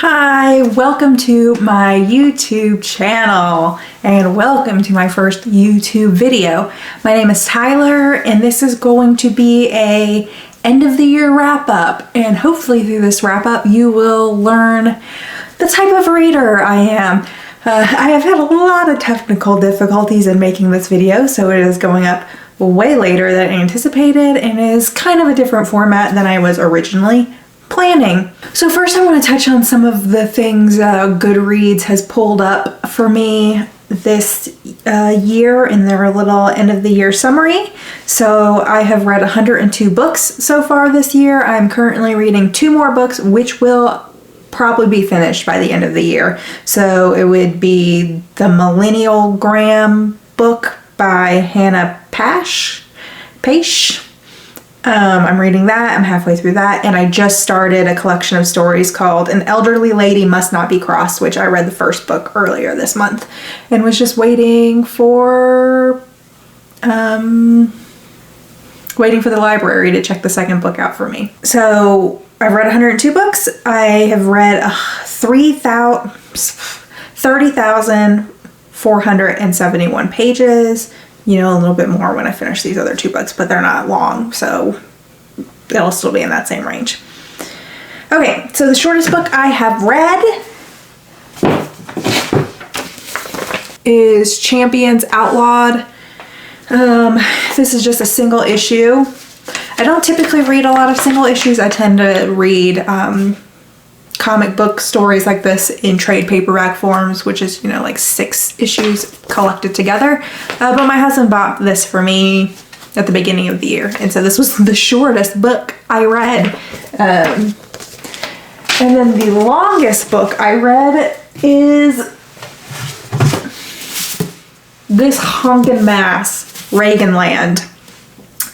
Hi, welcome to my YouTube channel and welcome to my first YouTube video. My name is Tyler and this is going to be a end of the year wrap up, and hopefully through this wrap up you will learn the type of reader I am. I have had a lot of technical difficulties in making this video, so it is going up way later than anticipated and is kind of a different format than I was originally planning. So first I want to touch on some of the things Goodreads has pulled up for me this year in their little end of the year summary. So I have read 102 books so far this year. I'm currently reading 2 more books, which will probably be finished by the end of the year. So it would be the Millennial-gram book by Hannah Pache. I'm reading that. I'm halfway through that, and I just started a collection of stories called An Elderly Lady Must Not Be Crossed, which I read the first book earlier this month and was just waiting for the library to check the second book out for me. So I've read 102 books. I have read 30,471 pages. You know, a little bit more when I finish these other 2 books, but they're not long, so it'll still be in that same range. Okay, so the shortest book I have read is Champions Outlawed. This is just a single issue. I don't typically read a lot of single issues. I tend to read comic book stories like this in trade paperback forms, which is, like 6 issues collected together. But my husband bought this for me at the beginning of the year, and so this was the shortest book I read. And then the longest book I read is this honkin' mass, Reaganland.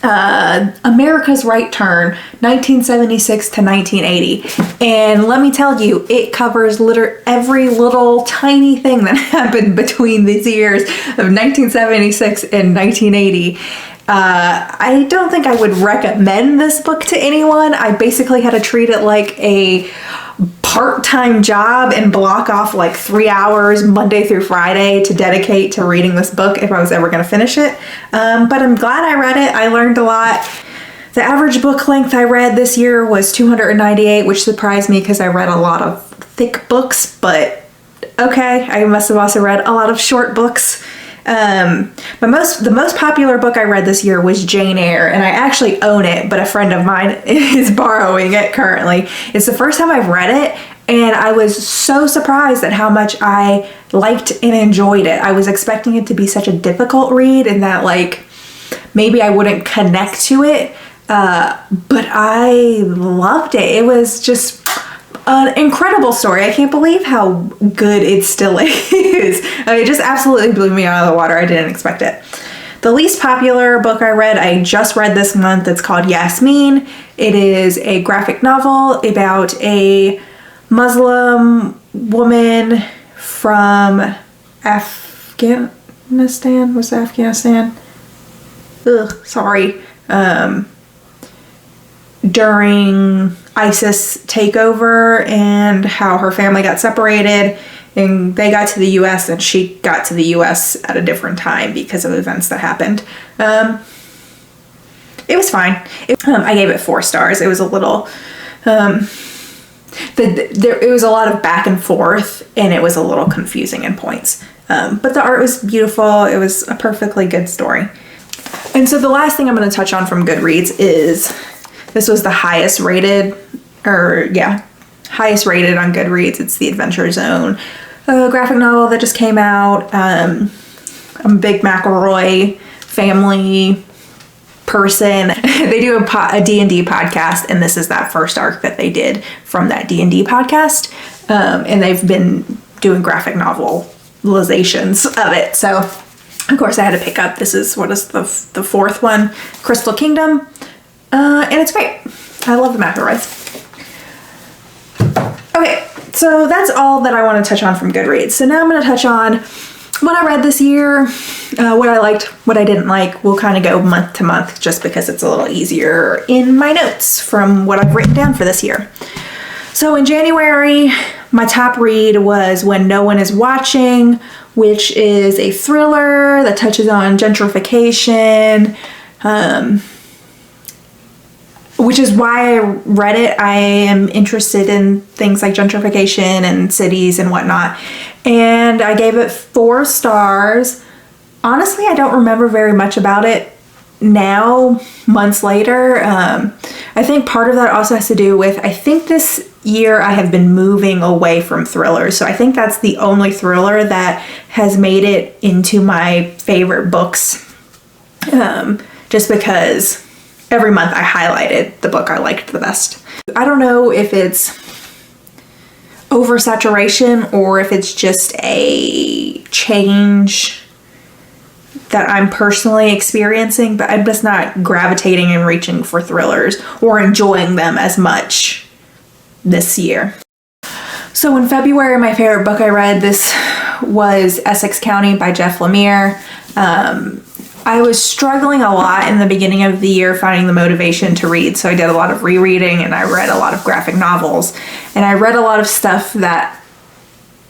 America's Right Turn, 1976 to 1980. And let me tell you, it covers every little tiny thing that happened between these years of 1976 and 1980. I don't think I would recommend this book to anyone. I basically had to treat it like a part-time job and block off like 3 hours Monday through Friday to dedicate to reading this book if I was ever going to finish it. But I'm glad I read it. I learned a lot. The average book length I read this year was 298, which surprised me because I read a lot of thick books, but okay, I must have also read a lot of short books. The most popular book I read this year was Jane Eyre, and I actually own it, but a friend of mine is borrowing it currently. It's the first time I've read it, and I was so surprised at how much I liked and enjoyed it. I was expecting it to be such a difficult read and that maybe I wouldn't connect to it, but I loved it. It was just an incredible story. I can't believe how good it still is. It just absolutely blew me out of the water. I didn't expect it. The least popular book I read, I just read this month. It's called Yasmin. It is a graphic novel about a Muslim woman from Afghanistan. Was it Afghanistan? During ISIS takeover and how her family got separated and they got to the US and she got to the US at a different time because of events that happened. It was fine. I gave it 4 stars. It was a little, it was a lot of back and forth and it was a little confusing in points. But the art was beautiful. It was a perfectly good story. And so the last thing I'm going to touch on from Goodreads is this was the highest rated on Goodreads. It's the Adventure Zone, a graphic novel that just came out. I'm a big McElroy family person. They do a D&D podcast, and this is that first arc that they did from that D&D podcast. And they've been doing graphic novelizations of it. So, of course, I had to pick up. This is, the 4th one, Crystal Kingdom. And it's great. I love the McElroys. Okay, so that's all that I want to touch on from Goodreads. So now I'm going to touch on what I read this year, what I liked, what I didn't like. We'll kind of go month to month just because it's a little easier in my notes from what I've written down for this year. So in January, my top read was When No One Is Watching, which is a thriller that touches on gentrification, which is why I read it. I am interested in things like gentrification and cities and whatnot. And I gave it 4 stars. Honestly, I don't remember very much about it now, months later. I think part of that also has to do with, I think this year I have been moving away from thrillers. So I think that's the only thriller that has made it into my favorite books. Just because every month I highlighted the book I liked the best. I don't know if it's oversaturation or if it's just a change that I'm personally experiencing, but I'm just not gravitating and reaching for thrillers or enjoying them as much this year. So in February, my favorite book I read, this was Essex County by Jeff Lemire. I was struggling a lot in the beginning of the year finding the motivation to read, so I did a lot of rereading and I read a lot of graphic novels, and I read a lot of stuff that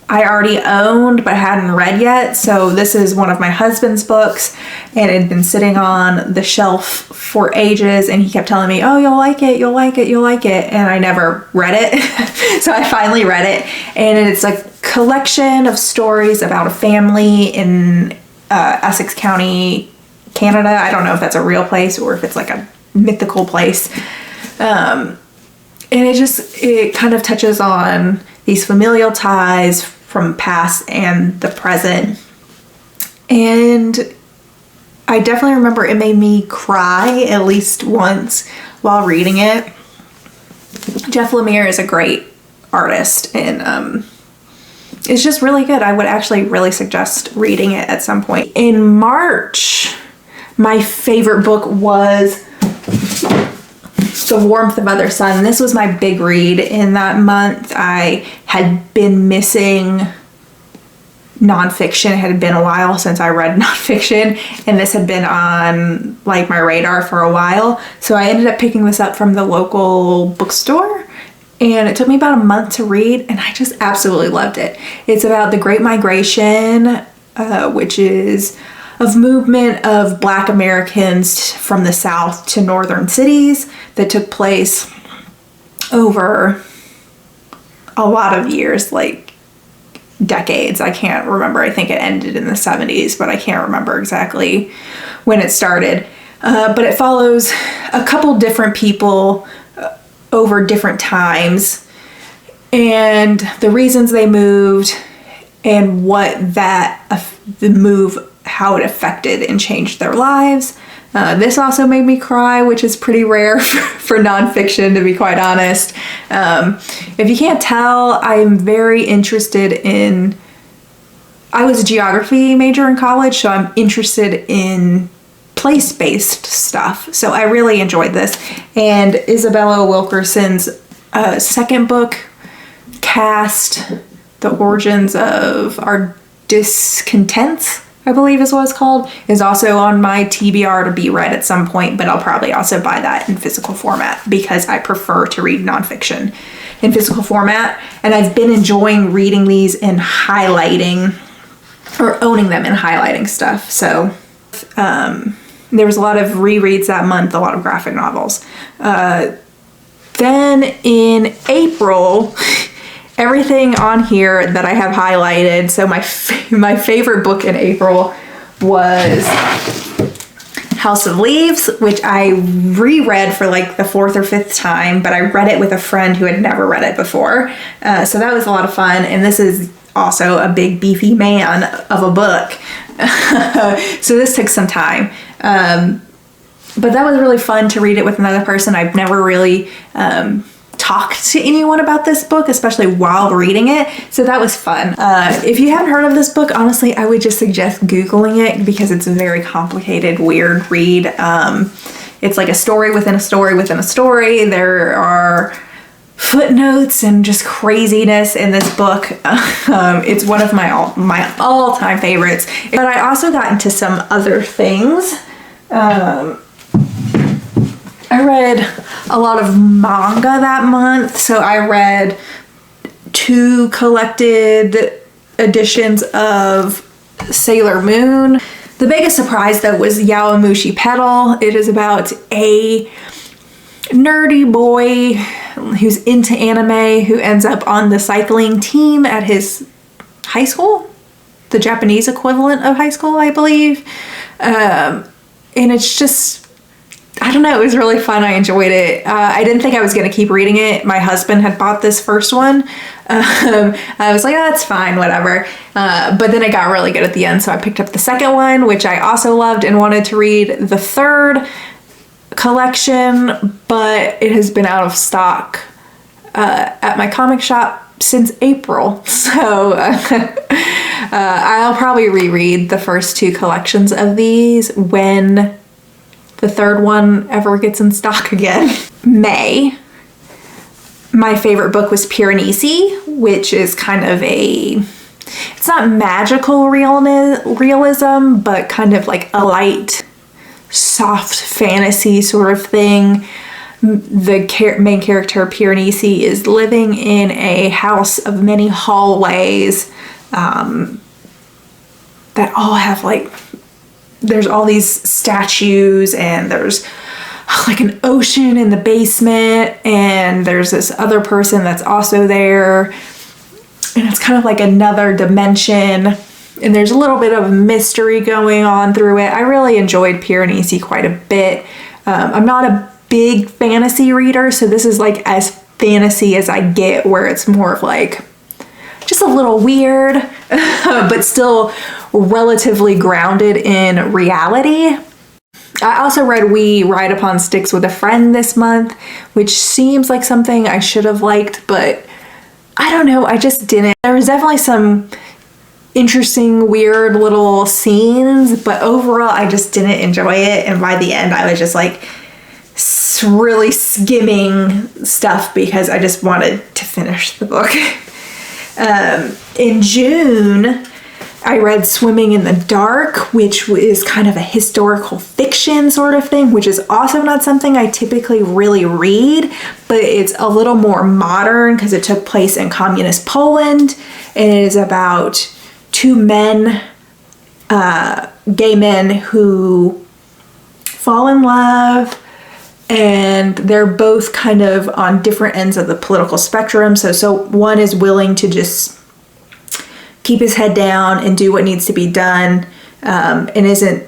I already owned but hadn't read yet. So this is one of my husband's books, and it had been sitting on the shelf for ages, and he kept telling me, oh, you'll like it, you'll like it, you'll like it, and I never read it. So I finally read it, and it's a collection of stories about a family in Essex County, Canada. I don't know if that's a real place or if it's like a mythical place. And it kind of touches on these familial ties from past and the present. And I definitely remember it made me cry at least once while reading it. Jeff Lemire is a great artist, and it's just really good. I would actually really suggest reading it at some point. In March, my favorite book was The Warmth of Other Sun. This was my big read in that month. I had been missing nonfiction. It had been a while since I read nonfiction, and this had been on like my radar for a while. So I ended up picking this up from the local bookstore, and it took me about a month to read, and I just absolutely loved it. It's about the Great Migration, which is of movement of Black Americans from the South to northern cities that took place over a lot of years, like decades. I can't remember. I think it ended in the 70s, but I can't remember exactly when it started. But it follows a couple different people over different times and the reasons they moved and what the move, how it affected and changed their lives. This also made me cry, which is pretty rare for nonfiction, to be quite honest. If you can't tell, I'm very interested in, I was a geography major in college, so I'm interested in place-based stuff. So I really enjoyed this. And Isabella Wilkerson's second book, Cast, The Origins of Our Discontents, I believe is what it's called, is also on my TBR to be read at some point, but I'll probably also buy that in physical format because I prefer to read nonfiction in physical format. And I've been enjoying reading these and highlighting or owning them and highlighting stuff. So there was a lot of rereads that month, a lot of graphic novels. Then in April, everything on here that I have highlighted. So my favorite book in April was House of Leaves, which I reread for like the 4th or 5th time, but I read it with a friend who had never read it before. So that was a lot of fun. And this is also a big beefy man of a book. So this took some time. But that was really fun to read it with another person. I've never really talked to anyone about this book, especially while reading it. So that was fun. If you haven't heard of this book, honestly, I would just suggest Googling it because it's a very complicated, weird read. It's like a story within a story within a story. There are footnotes and just craziness in this book. It's one of my all-time favorites. But I also got into some other things. I read a lot of manga that month. So I read 2 collected editions of Sailor Moon. The biggest surprise, though, was Yowamushi Pedal. It is about a nerdy boy who's into anime who ends up on the cycling team at his high school, the Japanese equivalent of high school, I believe. And it's just, I don't know, it was really fun. I enjoyed it. I didn't think I was going to keep reading it. My husband had bought this first one. I was like, oh, that's fine, whatever. But then it got really good at the end, so I picked up the second one, which I also loved and wanted to read the third collection, but it has been out of stock at my comic shop since April. So I'll probably reread the first 2 collections of these when the third one ever gets in stock again. May. My favorite book was Piranesi, which is kind of it's not magical realism, but kind of like a light, soft fantasy sort of thing. The main character, Piranesi, is living in a house of many hallways that all have there's all these statues, and there's like an ocean in the basement, and there's this other person that's also there, and it's kind of like another dimension, and there's a little bit of mystery going on through it. I really enjoyed Piranesi quite a bit. I'm not a big fantasy reader, so this is like as fantasy as I get, where it's more of like just a little weird, but still relatively grounded in reality. I also read We Ride Upon Sticks with a Friend this month, which seems like something I should have liked, but I don't know, I just didn't. There was definitely some interesting, weird little scenes, but overall I just didn't enjoy it, and by the end I was just like really skimming stuff because I just wanted to finish the book. In June, I read Swimming in the Dark, which is kind of a historical fiction sort of thing, which is also not something I typically really read, but it's a little more modern because it took place in communist Poland, and it is about 2 men, gay men, who fall in love, and they're both kind of on different ends of the political spectrum. So one is willing to just keep his head down and do what needs to be done, and isn't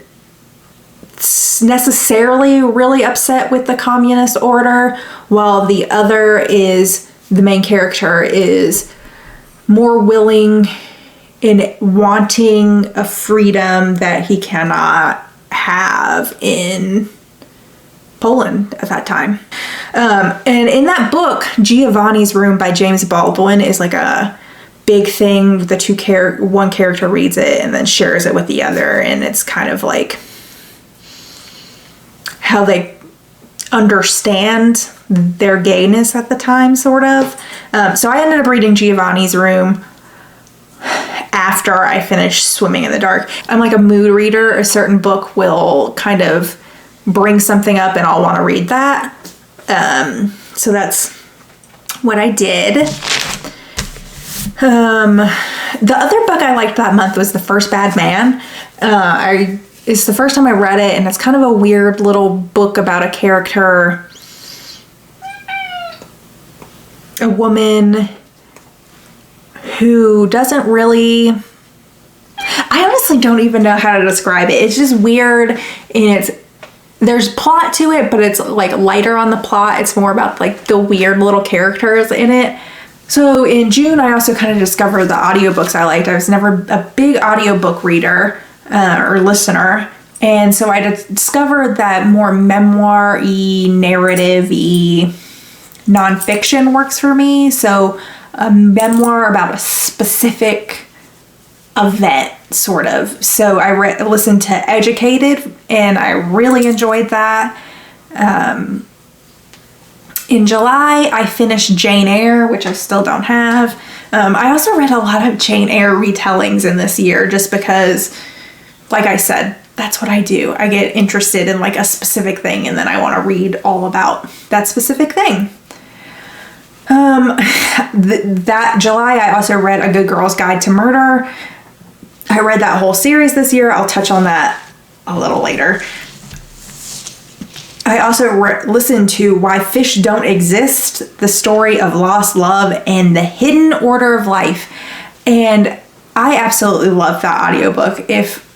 necessarily really upset with the communist order, while the other is, the main character is more willing in wanting a freedom that he cannot have in Poland at that time. And in that book, Giovanni's Room by James Baldwin is like a big thing. The one character reads it and then shares it with the other, and it's kind of like how they understand their gayness at the time, sort of. So I ended up reading Giovanni's Room after I finished Swimming in the Dark. I'm like a mood reader. A certain book will kind of bring something up and I'll want to read that. So that's what I did. The other book I liked that month was The First Bad Man. It's the first time I read it, and it's kind of a weird little book about a character, a woman who doesn't really, I honestly don't even know how to describe it. It's just weird, and there's plot to it, but it's like lighter on the plot. It's more about like the weird little characters in it. So in June, I also kind of discovered the audiobooks I liked. I was never a big audiobook reader or listener. And so I discovered that more memoir-y, narrative-y nonfiction works for me. So a memoir about a specific event, sort of. So I listened to Educated, and I really enjoyed that. In July, I finished Jane Eyre, which I still don't have. I also read a lot of Jane Eyre retellings in this year, just because, like I said, that's what I do. I get interested in like a specific thing, and then I want to read all about that specific thing. That July, I also read A Good Girl's Guide to Murder. I read that whole series this year. I'll touch on that a little later. I also listened to Why Fish Don't Exist, The Story of Lost Love, and The Hidden Order of Life. And I absolutely love that audiobook. If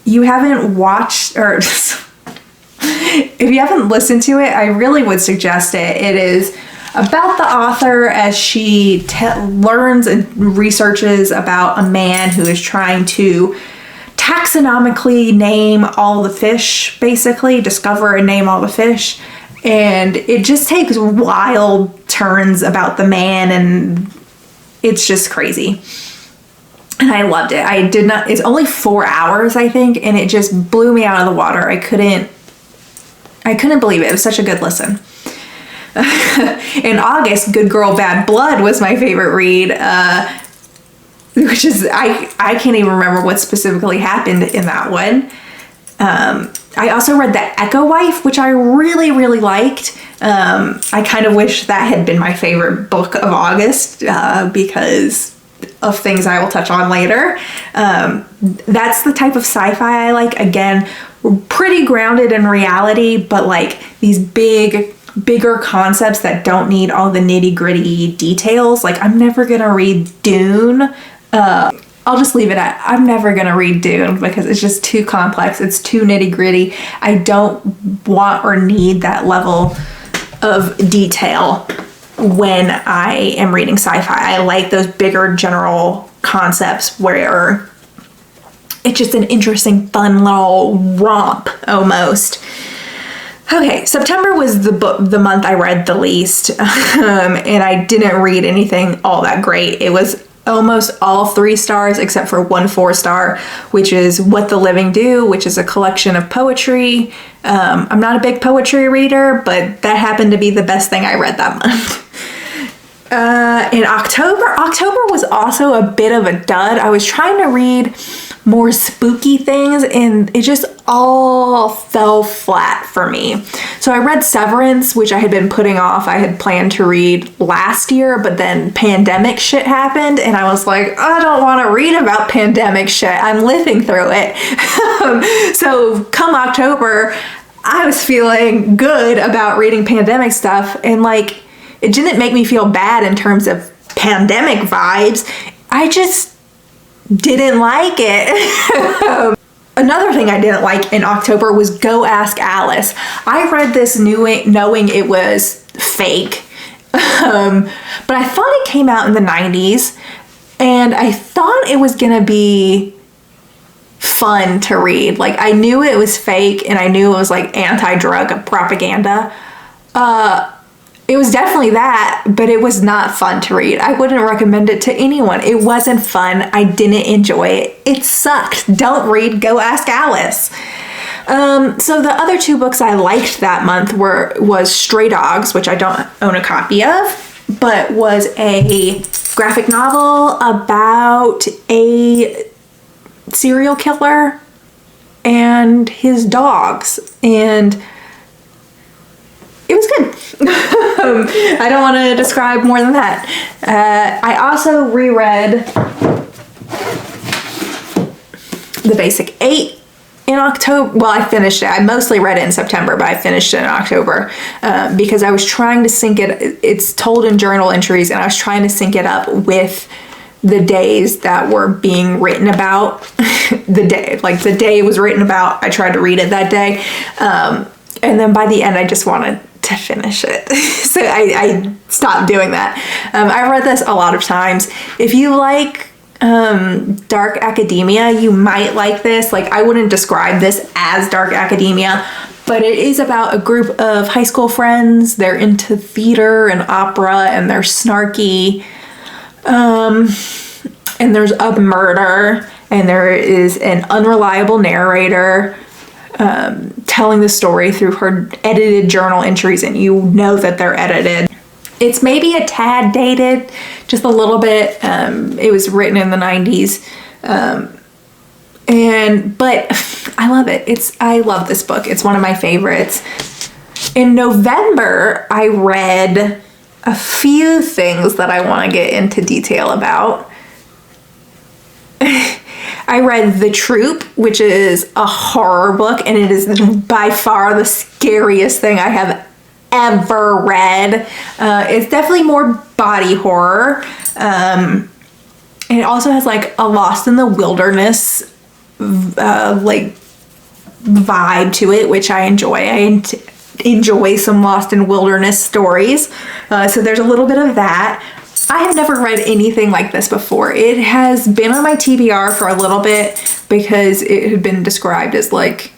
you haven't watched, or if you haven't listened to it, I really would suggest it. It is about the author as she learns and researches about a man who is trying to taxonomically name all the fish, basically discover and name all the fish. And it just takes wild turns about the man, and it's just crazy. And I loved it. It's only 4 hours, I think, and it just blew me out of the water. I couldn't believe it. It was such a good listen. In August, Good Girl, Bad Blood was my favorite read, which is, I can't even remember what specifically happened in that one. I also read The Echo Wife, which I really, really liked. I kind of wish that had been my favorite book of August because of things I will touch on later. That's the type of sci-fi I like. Again, pretty grounded in reality, but like these bigger concepts that don't need all the nitty-gritty details. Like, I'm never gonna read Dune. I'll just leave it at, I'm never gonna read Dune because it's just too complex. It's too nitty-gritty. I don't want or need that level of detail when I am reading sci-fi. I like those bigger general concepts where it's just an interesting, fun little romp almost. Okay, September was the month I read the least, and I didn't read anything all that great. It was almost all 3 stars except for 1 4-star, which is What the Living Do, which is a collection of poetry. I'm not a big poetry reader, but that happened to be the best thing I read that month. In October was also a bit of a dud. I was trying to read more spooky things and it just all fell flat for me. So I read Severance, which I had been putting off. I had planned to read last year, but then pandemic shit happened and I was like, I don't want to read about pandemic shit. I'm living through it. So come October, I was feeling good about reading pandemic stuff, and like, it didn't make me feel bad in terms of pandemic vibes. I just didn't like it. Another thing I didn't like in October was Go Ask Alice. I read this knowing it was fake, but I thought it came out in the 90s, and I thought it was gonna be fun to read. Like, I knew it was fake, and I knew it was like anti-drug propaganda. It was definitely that, but it was not fun to read. I wouldn't recommend it to anyone. It wasn't fun. I didn't enjoy it. It sucked. Don't read Go Ask Alice. So the other 2 books I liked that month was Stray Dogs, which I don't own a copy of, but was a graphic novel about a serial killer and his dogs, and it was good. I don't want to describe more than that. I also reread The Basic 8 in October. Well, I finished it. I mostly read it in September, but I finished it in October because I was trying to sync it. It's told in journal entries, and I was trying to sync it up with the days that were being written about. The day it was written about, I tried to read it that day. And then by the end, I just wanted to finish it. So I stopped doing that. I've read this a lot of times. If you like dark academia, you might like this. Like, I wouldn't describe this as dark academia, but it is about a group of high school friends. They're into theater and opera, and they're snarky. And there's a murder, and there is an unreliable narrator telling the story through her edited journal entries, and you know that they're edited. It's maybe a tad dated, just a little bit. It was written in the 90s. But I love it. I love this book. It's one of my favorites. In November, I read a few things that I want to get into detail about. I read The Troop, which is a horror book, and it is by far the scariest thing I have ever read. It's definitely more body horror. And it also has like a Lost in the Wilderness like vibe to it, which I enjoy. I enjoy some Lost in Wilderness stories. So there's a little bit of that. I have never read anything like this before. It has been on my TBR for a little bit because it had been described as like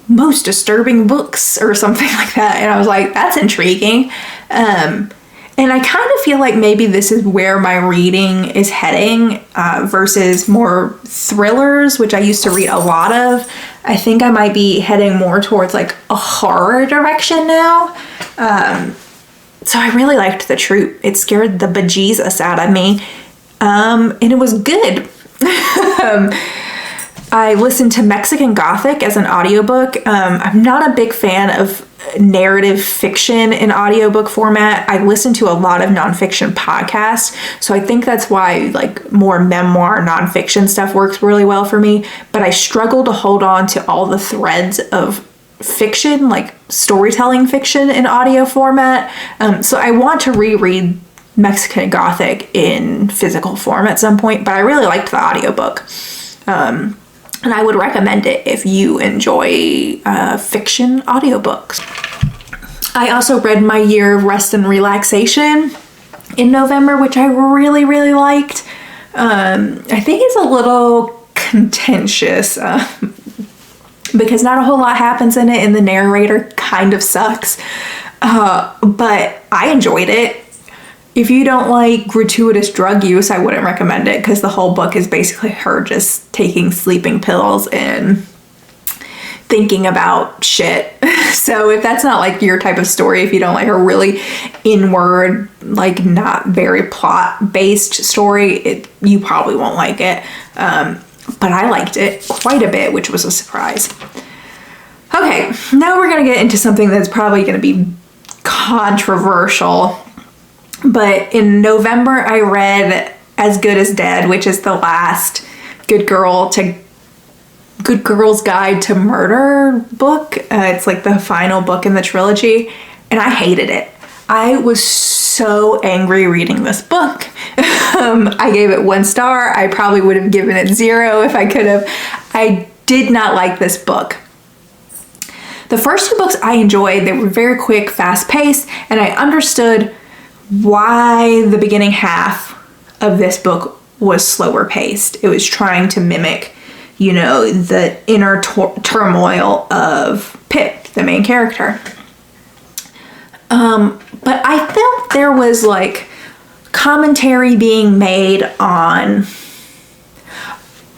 most disturbing books or something like that. And I was like, that's intriguing. And I kind of feel like maybe this is where my reading is heading versus more thrillers, which I used to read a lot of. I think I might be heading more towards like a horror direction now. So I really liked The Troop. It scared the bejesus out of me. And it was good. I listened to Mexican Gothic as an audiobook. I'm not a big fan of narrative fiction in audiobook format. I listen to a lot of nonfiction podcasts, so I think that's why like more memoir nonfiction stuff works really well for me, but I struggle to hold on to all the threads of fiction, like storytelling fiction in audio format. So I want to reread Mexican Gothic in physical form at some point, but I really liked the audiobook. And I would recommend it if you enjoy fiction audiobooks. I also read My Year of Rest and Relaxation in November, which I really, really liked. I think it's a little contentious because not a whole lot happens in it and the narrator kind of sucks. But I enjoyed it. If you don't like gratuitous drug use, I wouldn't recommend it because the whole book is basically her just taking sleeping pills and thinking about shit. So if that's not like your type of story, if you don't like a really inward, like not very plot-based story, you probably won't like it. But I liked it quite a bit, which was a surprise. Okay, now we're going to get into something that's probably going to be controversial. But in November, I read As Good as Dead, which is the last Good Girl's Guide to Murder book. It's like the final book in the trilogy, and I hated it. I was so angry reading this book. I gave it 1 star. I probably would have given it 0 if I could have. I did not like this book. The first 2 books I enjoyed. They were very quick, fast-paced, and I understood why the beginning half of this book was slower paced. It was trying to mimic, you know, the inner turmoil of Pip, the main character. But I felt there was like commentary being made on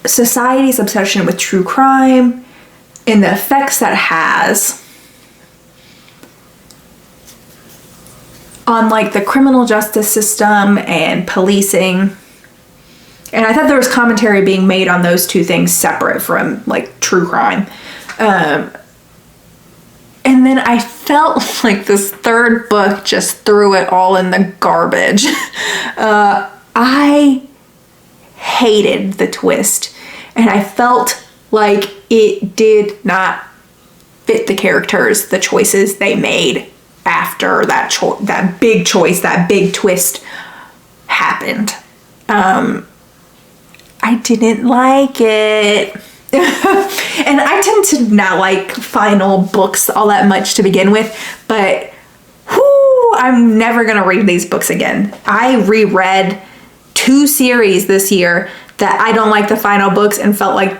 society's obsession with true crime and the effects that has on like the criminal justice system and policing. And I thought there was commentary being made on those 2 things separate from like true crime. And then I felt like this 3rd book just threw it all in the garbage. I hated the twist, and I felt like it did not fit the characters, the choices they made after that big choice, that big twist happened. I didn't like it. And I tend to not like final books all that much to begin with, but I'm never gonna read these books again. I reread 2 series this year that I don't like the final books and felt like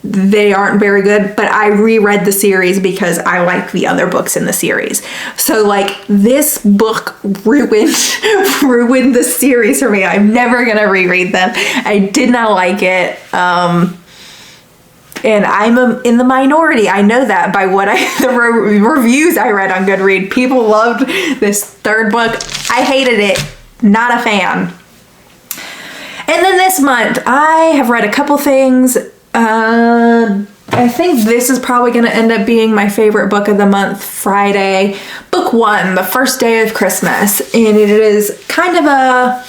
they aren't very good, but I reread the series because I like the other books in the series. So like this book ruined the series for me. I'm never gonna reread them. I did not like it. And I'm in the minority. I know that by what the reviews I read on Goodreads. People loved this 3rd book. I hated it. Not a fan. And then this month, I have read a couple things. I think this is probably going to end up being my favorite book of the month, Friday. Book 1, The First Day of Christmas. And it is kind of a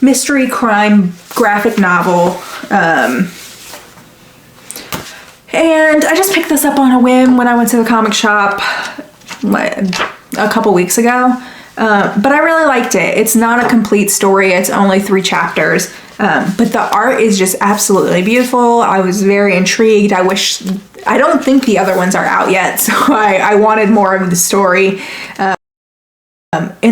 mystery crime graphic novel. And I just picked this up on a whim when I went to the comic shop a couple weeks ago. But I really liked it. It's not a complete story. It's only 3 chapters. But the art is just absolutely beautiful. I was very intrigued. I don't think the other ones are out yet, so I wanted more of the story. And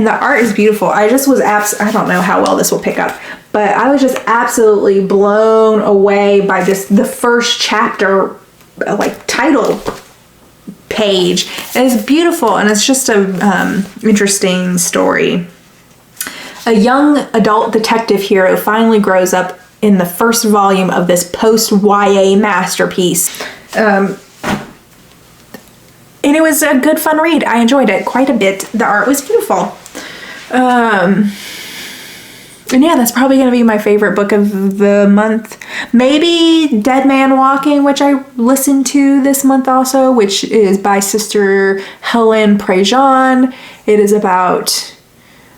the art is beautiful. I just was I don't know how well this will pick up, but I was just absolutely blown away by just the first chapter, like title page. And it's beautiful, and it's just a interesting story. A young adult detective hero finally grows up in the first volume of this post-YA masterpiece. And it was a good, fun read. I enjoyed it quite a bit. The art was beautiful. And yeah, that's probably going to be my favorite book of the month. Maybe Dead Man Walking, which I listened to this month also, which is by Sister Helen Prejean. It is about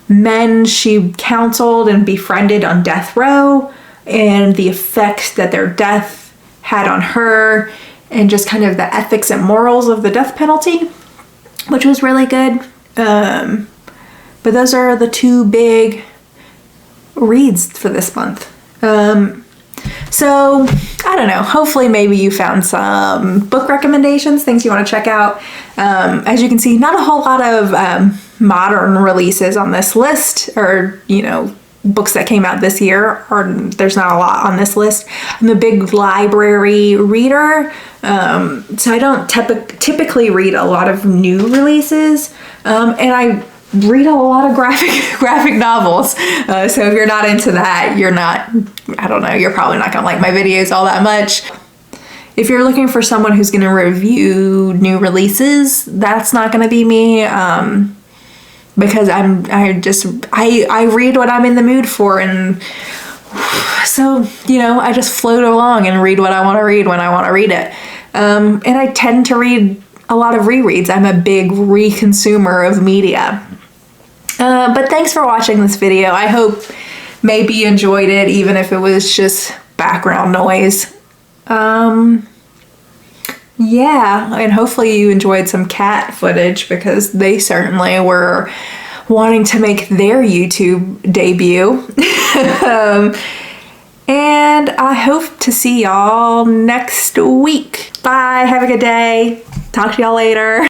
men she counseled and befriended on death row and the effect that their death had on her and just kind of the ethics and morals of the death penalty, which was really good. But those are the 2 big reads for this month. So I don't know, hopefully maybe you found some book recommendations, things you want to check out. As you can see, not a whole lot of modern releases on this list, or books that came out this year, or there's not a lot on this list. I'm a big library reader, so I don't typically read a lot of new releases, and I read a lot of graphic novels. So if you're not into that, you're probably not gonna like my videos all that much. If you're looking for someone who's gonna review new releases, that's not gonna be me. Because I read what I'm in the mood for, and so I just float along and read what I want to read when I want to read it. And I tend to read a lot of rereads. I'm a big re-consumer of media. But thanks for watching this video. I hope maybe you enjoyed it, even if it was just background noise. Yeah, and hopefully you enjoyed some cat footage, because they certainly were wanting to make their YouTube debut. And I hope to see y'all next week. Bye, have a good day. Talk to y'all later.